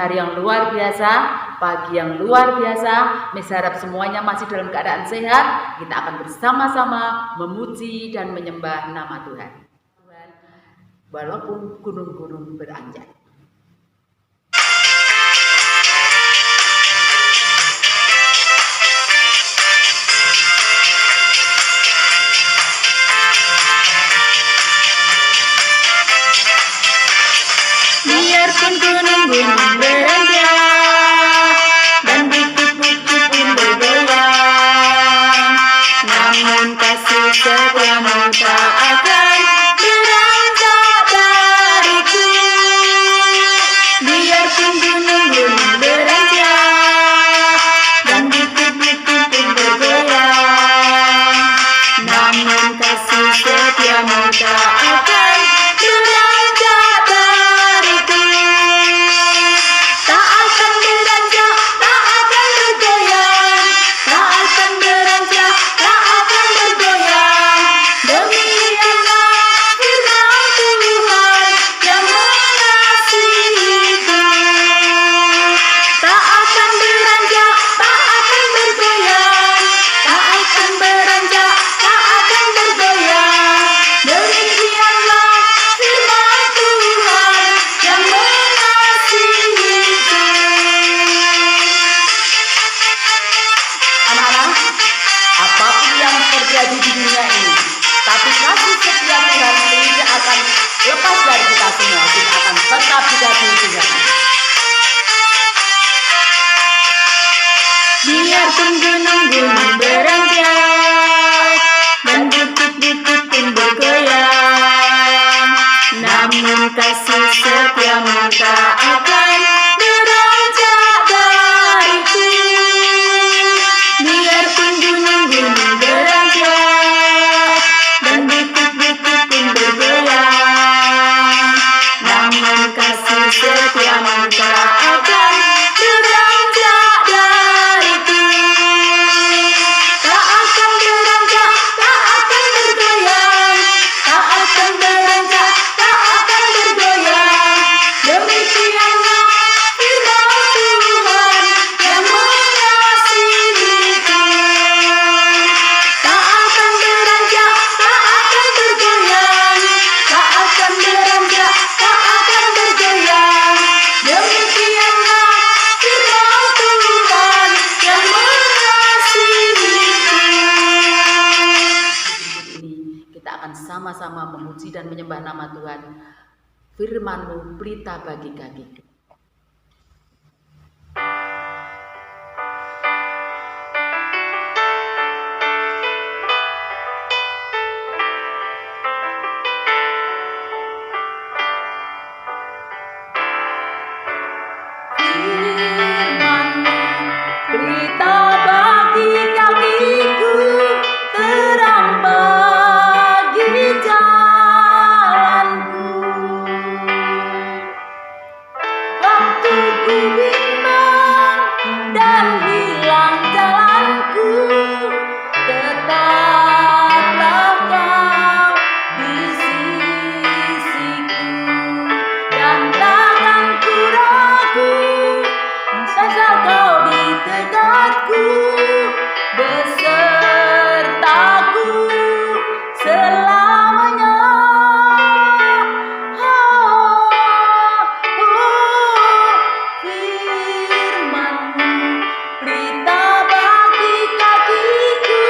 hari yang luar biasa, pagi yang luar biasa. Saya harap semuanya masih dalam keadaan sehat. Kita akan bersama-sama memuji dan menyembah nama Tuhan. Walaupun gunung-gunung beranjak. Biarpun gunung-gunung beranjak dan bukit-bukit pun bergoyang, namun kasih setiamu tak akan beranjak dariku. Biarpun gunung-gunung beranjak dan bukit-bukit pun bergoyang, namun kasih setiamu tak akan beranjak dariku. Tak akan beranjak, tak akan bergoyang, tak akan beranjak, tak akan bergoyang. Demikianlah firman Tuhan yang mengasihiku. Tak akan beranjak, tak akan bergoyang, tak akan beranjak, tak akan bergoyang. Demikianlah firman Tuhan yang mengasihiku. Anak-anak, apapun yang terjadi di dunia ini, tapi kasih setia Tuhan tidak akan lepas dari kita semua. Kita akan tetap dikasihi Tuhan. Biarpun gunung-gunung beranjak dan bukit-bukit pun bergoyang, namun kasih setiamu tak akan beranjak dariku. Biarpun gunung-gunung beranjak dan bukit-bukit pun bergoyang, namun kasih setiamu tak akan beranjak dariku. Tak akan beranjak, tak akan bergoyang, tak akan beranjak, tak akan bergoyang. Demikianlah firman Tuhan yang mengasihiku. Tak akan beranjak, tak akan bergoyang, tak akan beranjak, tak akan bergoyang. Demikianlah firman Tuhan yang mengasihiku. Ini kita akan sama-sama memuji dan menyembah nama Tuhan. Firman-Mu pelita bagi kakiku. Firman-Mu pelita bagi kakiku, terang bagi jalanku. Waktu ku bimbang dan hilang jalanku, tetaplah Kau di sisiku, dan takkan ku ragu, asal Kau di dekatku, besertaku selamanya. Firman-Mu pelita bagi kakiku,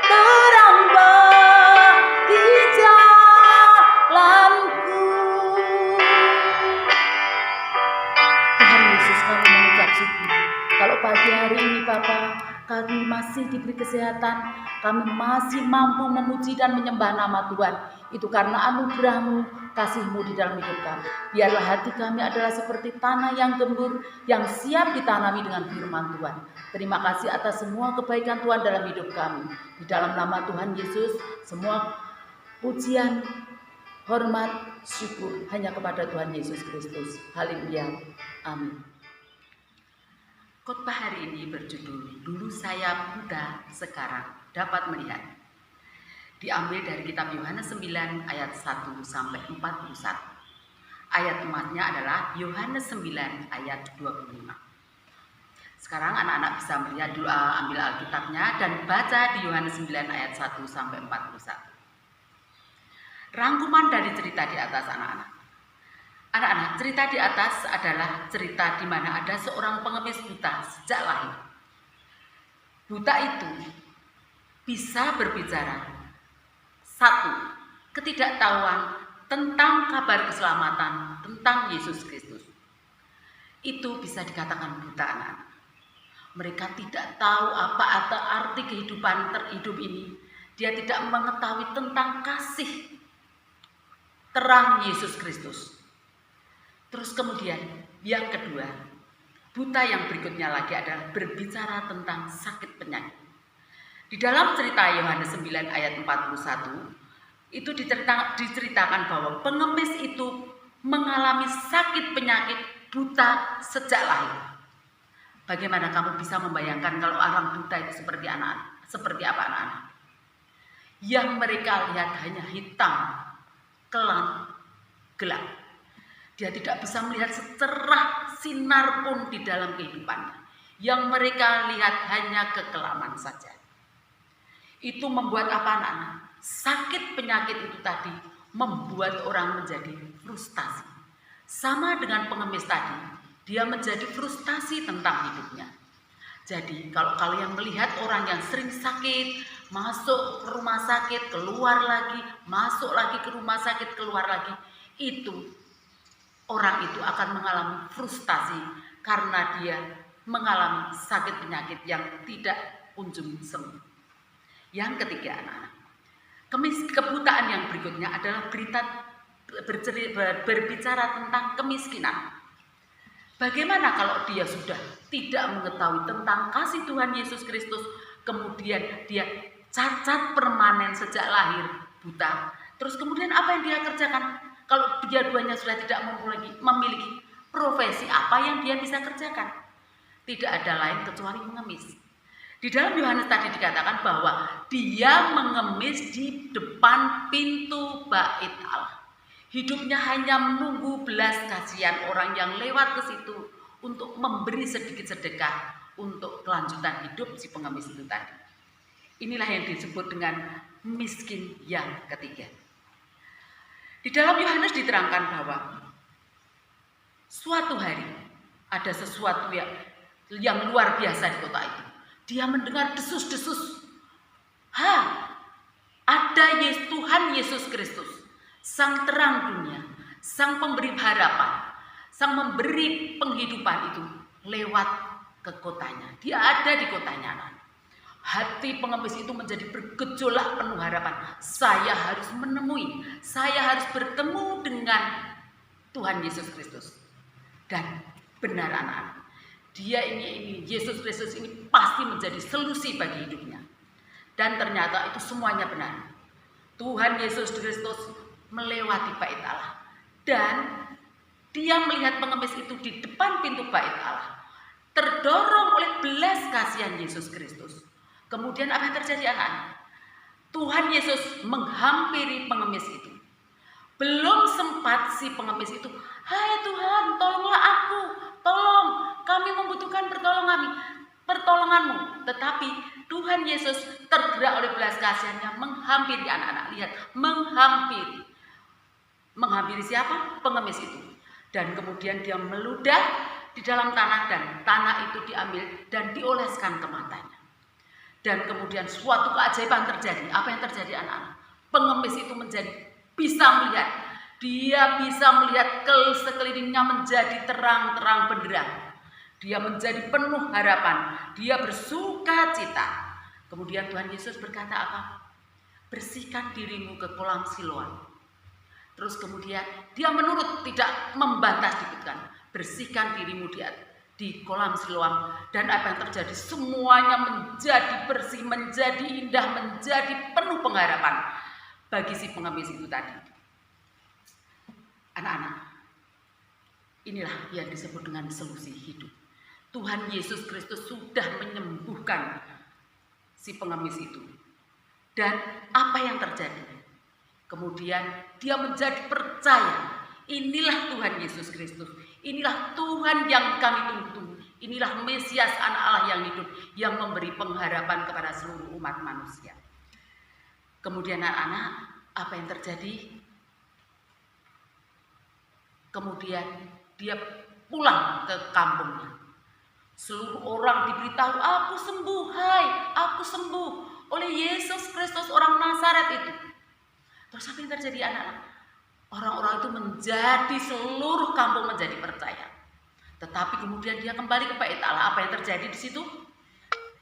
terang bagi jalanku. Tuhan Yesus, kami mengucap syukur kalau pagi hari ini Bapa, kami masih diberi kesehatan, kami masih mampu memuji dan menyembah nama Tuhan. Itu karena anugerah-Mu, kasih-Mu di dalam hidup kami. Biarlah hati kami adalah seperti tanah yang gembur, yang siap ditanami dengan firman Tuhan. Terima kasih atas semua kebaikan Tuhan dalam hidup kami. Di dalam nama Tuhan Yesus, semua pujian, hormat, syukur hanya kepada Tuhan Yesus Kristus. Haleluya. Amin. Khotbah hari ini berjudul Dulu Saya Buta, Sekarang Dapat Melihat. Diambil dari kitab Yohanes 9 ayat 1 sampai 41. Ayat emasnya adalah Yohanes 9 ayat 25. Sekarang anak-anak bisa melihat dulu, ambil Alkitabnya dan baca di Yohanes 9 ayat 1 sampai 41. Rangkuman dari cerita di atas, anak-anak. Anak-anak, cerita di atas adalah cerita di mana ada seorang pengemis buta sejak lahir. Buta itu bisa berbicara. Satu, ketidaktahuan tentang kabar keselamatan, tentang Yesus Kristus. Itu bisa dikatakan buta, anak-anak. Mereka tidak tahu apa atau arti kehidupan terhidup ini. Dia tidak mengetahui tentang kasih terang Yesus Kristus. Terus kemudian yang kedua, buta yang berikutnya lagi adalah berbicara tentang sakit penyakit. Di dalam cerita Yohanes 9 ayat 41, itu diceritakan bahwa pengemis itu mengalami sakit penyakit buta sejak lahir. Bagaimana kamu bisa membayangkan kalau orang buta itu seperti apa anak-anak? Yang mereka lihat hanya hitam, kelam, gelap. Dia tidak bisa melihat secerah sinar pun di dalam kehidupannya. Yang mereka lihat hanya kekelaman saja. Itu membuat apa, anak-anak? Sakit penyakit itu tadi membuat orang menjadi frustasi. Sama dengan pengemis tadi, dia menjadi frustasi tentang hidupnya. Jadi kalau kalian melihat orang yang sering sakit, masuk ke rumah sakit, keluar lagi, masuk lagi ke rumah sakit, keluar lagi, itu orang itu akan mengalami frustasi karena dia mengalami sakit penyakit yang tidak kunjung sembuh. Yang ketiga, anak-anak, kebutaan yang berikutnya adalah berbicara tentang kemiskinan. Bagaimana kalau dia sudah tidak mengetahui tentang kasih Tuhan Yesus Kristus, kemudian dia cacat permanen sejak lahir, buta. Terus kemudian apa yang dia kerjakan? Kalau dia duanya sudah tidak memiliki profesi, apa yang dia bisa kerjakan? Tidak ada lain kecuali mengemis. Di dalam Yohanes tadi dikatakan bahwa dia mengemis di depan pintu bait Allah. Hidupnya hanya menunggu belas kasihan orang yang lewat ke situ untuk memberi sedikit sedekah untuk kelanjutan hidup si pengemis itu tadi. Inilah yang disebut dengan miskin yang ketiga. Di dalam Yohanes diterangkan bahwa suatu hari ada sesuatu yang luar biasa di kota itu. Dia mendengar desus-desus. Ada Tuhan Yesus Kristus, Sang terang dunia, Sang pemberi harapan, Sang memberi penghidupan itu lewat ke kotanya. Dia ada di kotanya. Hati pengemis itu menjadi bergejolak penuh harapan. Saya harus menemui, saya harus bertemu dengan Tuhan Yesus Kristus. Dan benar, anak-anak, dia ini Yesus Kristus ini pasti menjadi solusi bagi hidupnya. Dan ternyata itu semuanya benar. Tuhan Yesus Kristus melewati bait Allah. Dan dia melihat pengemis itu di depan pintu bait Allah. Terdorong oleh belas kasihan Yesus Kristus. Kemudian apa yang terjadi, anak-anak? Tuhan Yesus menghampiri pengemis itu. Belum sempat si pengemis itu, "Hai Tuhan, tolonglah aku, tolong, kami membutuhkan pertolonganmu." Tetapi Tuhan Yesus tergerak oleh belas kasihannya menghampiri anak-anak. Lihat, menghampiri. Menghampiri siapa? Pengemis itu. Dan kemudian dia meludah di dalam tanah dan tanah itu diambil dan dioleskan ke matanya. Dan kemudian suatu keajaiban terjadi. Apa yang terjadi, anak-anak? Pengemis itu bisa melihat. Dia bisa melihat sekelilingnya menjadi terang-terang benderang. Dia menjadi penuh harapan. Dia bersuka cita. Kemudian Tuhan Yesus berkata apa? Bersihkan dirimu ke kolam Siloam. Terus kemudian dia menurut, tidak membantah sedikit kan. Bersihkan dirimu di kolam Siloam. Dan apa yang terjadi? Semuanya menjadi bersih, menjadi indah, menjadi penuh pengharapan bagi si pengemis itu tadi. Anak-anak, inilah yang disebut dengan solusi hidup. Tuhan Yesus Kristus sudah menyembuhkan si pengemis itu. Dan apa yang terjadi? Kemudian dia menjadi percaya Inilah Tuhan Yesus Kristus. Inilah Tuhan yang kami tunggu. Inilah Mesias anak Allah yang hidup, yang memberi pengharapan kepada seluruh umat manusia. Kemudian anak-anak, apa yang terjadi? Kemudian dia pulang ke kampungnya. Seluruh orang diberitahu, aku sembuh, hai, aku sembuh oleh Yesus Kristus orang Nazaret itu. Terus apa yang terjadi anak-anak? Orang-orang itu menjadi, seluruh kampung menjadi percaya. Tetapi kemudian dia kembali ke Bait Allah. Apa yang terjadi di situ?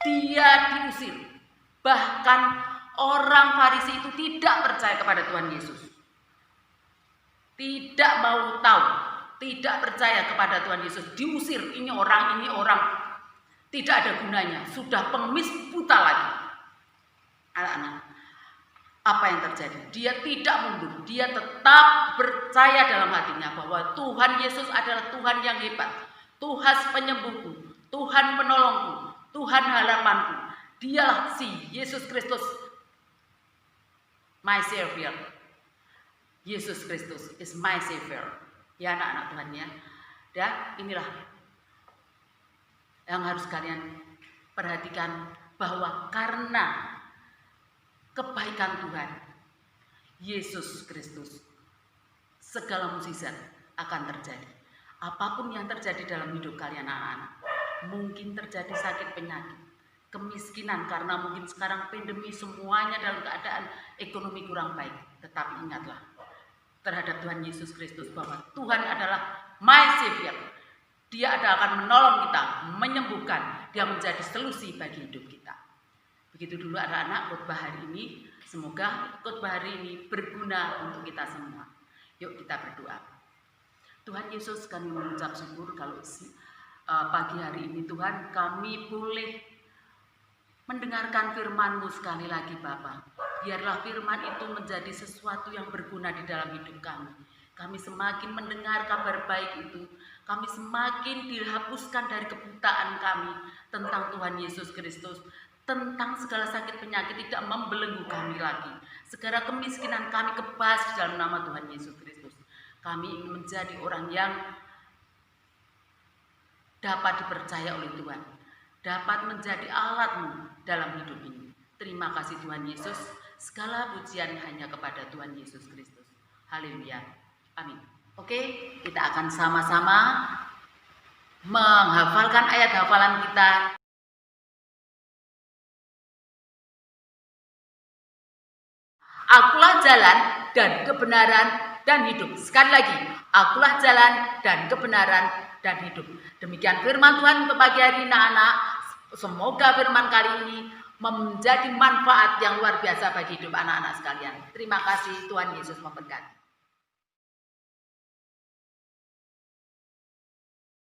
Dia diusir. Bahkan orang Farisi itu tidak percaya kepada Tuhan Yesus. Tidak mau tahu, tidak percaya kepada Tuhan Yesus. Diusir, ini orang tidak ada gunanya. Sudah pengemis buta lagi. Anak-anak, apa yang terjadi? Dia tidak mundur. Dia tetap percaya dalam hatinya bahwa Tuhan Yesus adalah Tuhan yang hebat, Tuhan penyembuhku, Tuhan penolongku, Tuhan harapanku. Dialah si Yesus Kristus, my Savior. Yesus Kristus is my Savior. Ya anak-anak Tuhan ya. Dan inilah yang harus kalian perhatikan, bahwa karena kebaikan Tuhan Yesus Kristus, segala mukjizat akan terjadi. Apapun yang terjadi dalam hidup kalian anak-anak, mungkin terjadi sakit penyakit, kemiskinan karena mungkin sekarang pandemi, semuanya dalam keadaan ekonomi kurang baik. Tetapi ingatlah terhadap Tuhan Yesus Kristus bahwa Tuhan adalah my Savior. Dia akan menolong kita, menyembuhkan, dia menjadi solusi bagi hidup kita. Begitu dulu anak-anak khotbah hari ini. Semoga khotbah hari ini berguna untuk kita semua. Yuk kita berdoa. Tuhan Yesus, kami mengucap syukur kalau pagi hari ini Tuhan kami boleh mendengarkan firman-Mu sekali lagi Bapa. Biarlah firman itu menjadi sesuatu yang berguna di dalam hidup kami. Kami semakin mendengar kabar baik itu, kami semakin dihapuskan dari kebutaan kami tentang Tuhan Yesus Kristus, tentang segala sakit penyakit tidak membelenggu kami lagi. Segala kemiskinan kami kebas di dalam nama Tuhan Yesus Kristus. Kami ingin menjadi orang yang dapat dipercaya oleh Tuhan, dapat menjadi alat-Mu dalam hidup ini. Terima kasih Tuhan Yesus. Segala pujian hanya kepada Tuhan Yesus Kristus. Haleluya. Amin. Oke, kita akan sama-sama menghafalkan ayat hafalan kita. Akulah jalan dan kebenaran dan hidup. Sekali lagi, akulah jalan dan kebenaran dan hidup. Demikian firman Tuhan untuk pagi hari ini anak-anak. Semoga firman kali ini menjadi manfaat yang luar biasa bagi hidup anak-anak sekalian. Terima kasih, Tuhan Yesus memberkati.